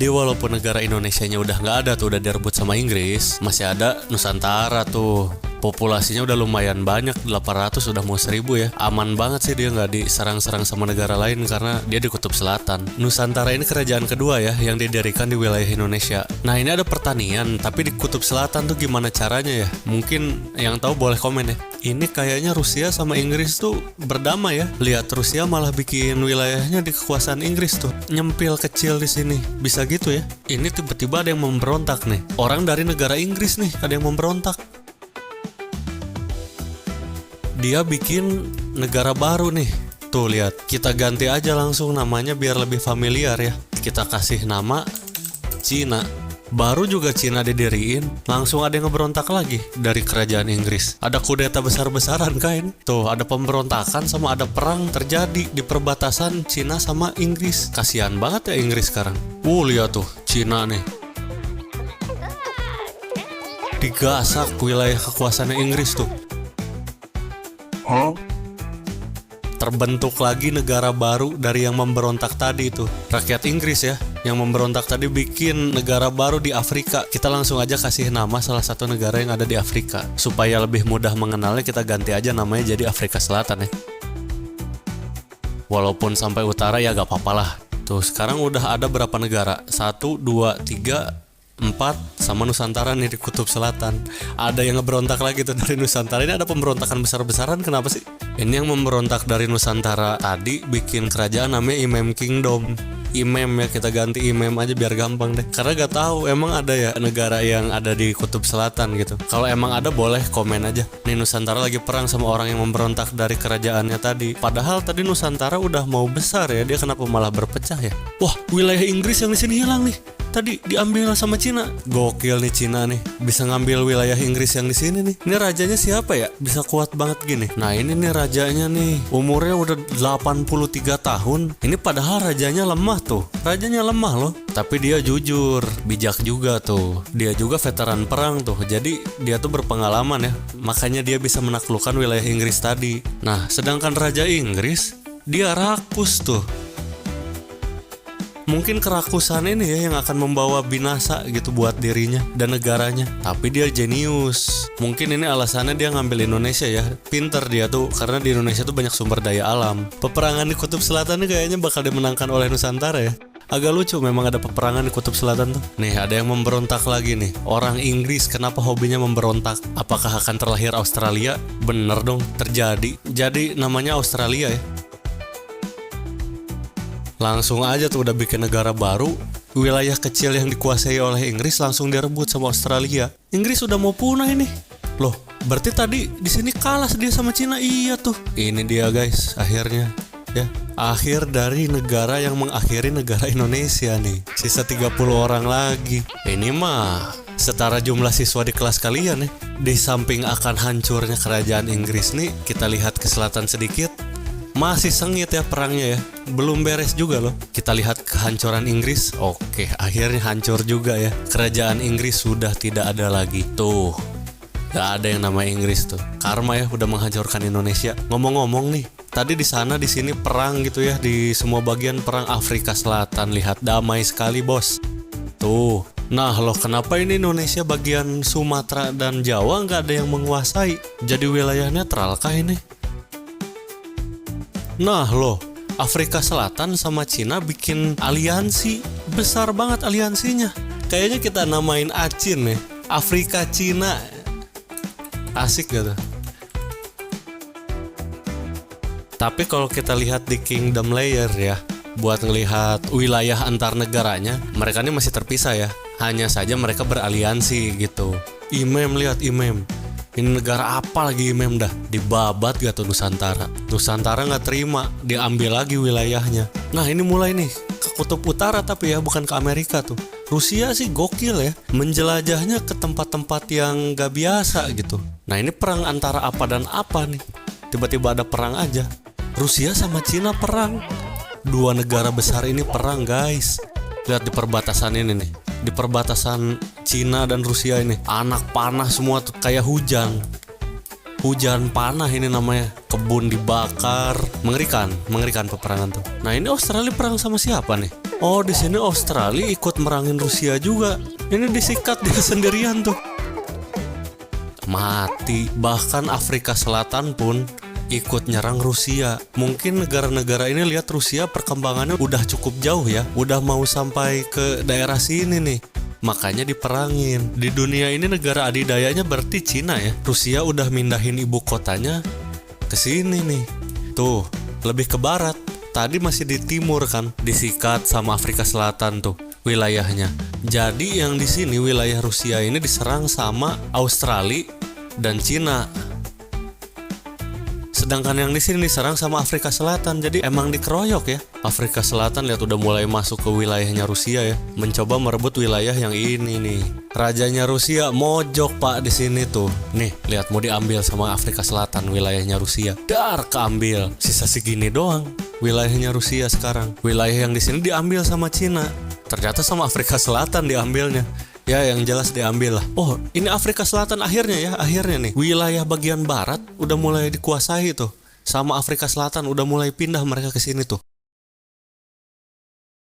Jadi walaupun negara Indonesianya udah nggak ada tuh, udah direbut sama Inggris, masih ada Nusantara tuh. Populasinya udah lumayan banyak, 800 udah mau 1000 ya. Aman banget sih dia nggak diserang-serang sama negara lain karena dia di Kutub Selatan. Nusantara ini kerajaan kedua ya yang didirikan di wilayah Indonesia. Nah ini ada pertanian, tapi di Kutub Selatan tuh gimana caranya ya? Mungkin yang tahu boleh komen ya. Ini kayaknya Rusia sama Inggris tuh berdamai ya. Lihat Rusia malah bikin wilayahnya di kekuasaan Inggris tuh. Nyempil kecil di sini. Bisa gitu ya. Ini tiba-tiba ada yang memberontak nih. Orang dari negara Inggris nih ada yang memberontak. Dia bikin negara baru nih. Tuh lihat, kita ganti aja langsung namanya biar lebih familiar ya. Kita kasih nama Cina. Baru juga Cina didiriin, langsung ada yang ngeberontak lagi dari kerajaan Inggris. Ada kudeta besar-besaran kan? Tuh, ada pemberontakan sama ada perang terjadi di perbatasan Cina sama Inggris. Kasihan banget ya Inggris sekarang. Lihat tuh, Cina nih. Digasak wilayah kekuasaannya Inggris tuh. Terbentuk lagi negara baru dari yang memberontak tadi itu. Rakyat Inggris ya yang memberontak tadi bikin negara baru di Afrika. Kita langsung aja kasih nama salah satu negara yang ada di Afrika. Supaya lebih mudah mengenalnya kita ganti aja namanya jadi Afrika Selatan ya. Walaupun sampai utara ya gak apa-apa lah. Tuh sekarang udah ada berapa negara? 1, 2, 3, 4 sama Nusantara nih di Kutub Selatan. Ada yang ngeberontak lagi tuh dari Nusantara. Ini ada pemberontakan besar-besaran, kenapa sih? Ini yang memberontak dari Nusantara tadi bikin kerajaan namanya Imem Kingdom. Imem ya, kita ganti Imem aja biar gampang deh. Karena gak tahu emang ada ya negara yang ada di Kutub Selatan gitu. Kalau emang ada boleh komen aja. Nih Nusantara lagi perang sama orang yang memberontak dari kerajaannya tadi. Padahal tadi Nusantara udah mau besar ya, dia kenapa malah berpecah ya? Wah, wilayah Inggris yang di sini hilang nih. Tadi diambil sama Cina. Gokil nih Cina nih. Bisa ngambil wilayah Inggris yang di sini nih. Ini rajanya siapa ya? Bisa kuat banget gini. Nah ini nih rajanya nih. Umurnya udah 83 tahun. Ini padahal rajanya lemah tuh. Rajanya lemah loh. Tapi dia jujur. Bijak juga tuh. Dia juga veteran perang tuh. Jadi dia tuh berpengalaman ya. Makanya dia bisa menaklukkan wilayah Inggris tadi. Nah sedangkan Raja Inggris, dia rakus tuh. Mungkin kerakusan ini ya yang akan membawa binasa gitu buat dirinya dan negaranya. Tapi dia jenius. Mungkin ini alasannya dia ngambil Indonesia ya. Pinter dia tuh karena di Indonesia tuh banyak sumber daya alam. Peperangan di Kutub Selatan ini kayaknya bakal dimenangkan oleh Nusantara ya. Agak lucu memang ada peperangan di Kutub Selatan tuh. Nih ada yang memberontak lagi nih. Orang Inggris kenapa hobinya memberontak? Apakah akan terlahir Australia? Bener dong, terjadi. Jadi namanya Australia ya. Langsung aja tuh udah bikin negara baru. Wilayah kecil yang dikuasai oleh Inggris langsung direbut sama Australia. Inggris udah mau punah ini. Loh, berarti tadi di sini kalah dia sama Cina. Iya tuh. Ini dia guys, akhirnya ya. Akhir dari negara yang mengakhiri negara Indonesia nih. Sisa 30 orang lagi. Ini mah setara jumlah siswa di kelas kalian ya. Di samping akan hancurnya kerajaan Inggris nih, kita lihat ke selatan sedikit. Masih sengit ya perangnya ya. Belum beres juga loh. Kita lihat kehancuran Inggris. Oke, akhirnya hancur juga ya. Kerajaan Inggris sudah tidak ada lagi. Tuh, gak ada yang nama Inggris tuh. Karma ya udah menghancurkan Indonesia. Ngomong-ngomong nih, tadi di sana di sini perang gitu ya. Di semua bagian perang Afrika Selatan. Lihat damai sekali bos. Tuh. Nah loh, kenapa ini Indonesia bagian Sumatera dan Jawa gak ada yang menguasai? Jadi wilayah netral kah ini? Nah loh, Afrika Selatan sama Cina bikin aliansi. Besar banget aliansinya. Kayaknya kita namain ACIN nih, Afrika Cina. Asik gak tuh? Tapi kalau kita lihat di Kingdom Layer ya, buat ngelihat wilayah antar negaranya, mereka ini masih terpisah ya. Hanya saja mereka beraliansi gitu. Imem, lihat Imem. Ini negara apa lagi Imem dah? Dibabat gak tuh Nusantara? Nusantara gak terima, diambil lagi wilayahnya. Nah ini mulai nih, ke Kutub Utara tapi ya, bukan ke Amerika tuh. Rusia sih gokil ya, menjelajahnya ke tempat-tempat yang gak biasa gitu. Nah ini perang antara apa dan apa nih? Tiba-tiba ada perang aja. Rusia sama Cina perang. Dua negara besar ini perang guys. Lihat di perbatasan ini nih. Di perbatasan Cina dan Rusia ini, anak panah semua tuh kayak hujan. Hujan panah ini namanya. Kebun dibakar. Mengerikan peperangan tuh. Nah ini Australia perang sama siapa nih? Oh, di sini Australia ikut merangin Rusia juga. Ini disikat dia sendirian tuh. Mati. Bahkan Afrika Selatan pun ikut nyerang Rusia. Mungkin negara-negara ini lihat Rusia perkembangannya udah cukup jauh ya. Udah mau sampai ke daerah sini nih. Makanya diperangin. Di dunia ini negara adidayanya berarti Cina ya. Rusia udah mindahin ibu kotanya ke sini nih. Tuh, lebih ke barat. Tadi masih di timur kan, disikat sama Afrika Selatan tuh wilayahnya. Jadi yang di sini wilayah Rusia ini diserang sama Australia dan Cina. Sedangkan yang di sini diserang sama Afrika Selatan. Jadi emang dikeroyok ya. Afrika Selatan lihat udah mulai masuk ke wilayahnya Rusia ya, mencoba merebut wilayah yang ini nih. Rajanya Rusia mojok Pak di sini tuh. Nih, lihat mau diambil sama Afrika Selatan wilayahnya Rusia. Dar keambil. Sisa segini doang wilayahnya Rusia sekarang. Wilayah yang di sini diambil sama Cina. Ternyata sama Afrika Selatan diambilnya. Ya yang jelas diambil lah. Oh ini Afrika Selatan akhirnya nih wilayah bagian barat udah mulai dikuasai tuh sama Afrika Selatan, udah mulai pindah mereka ke sini tuh.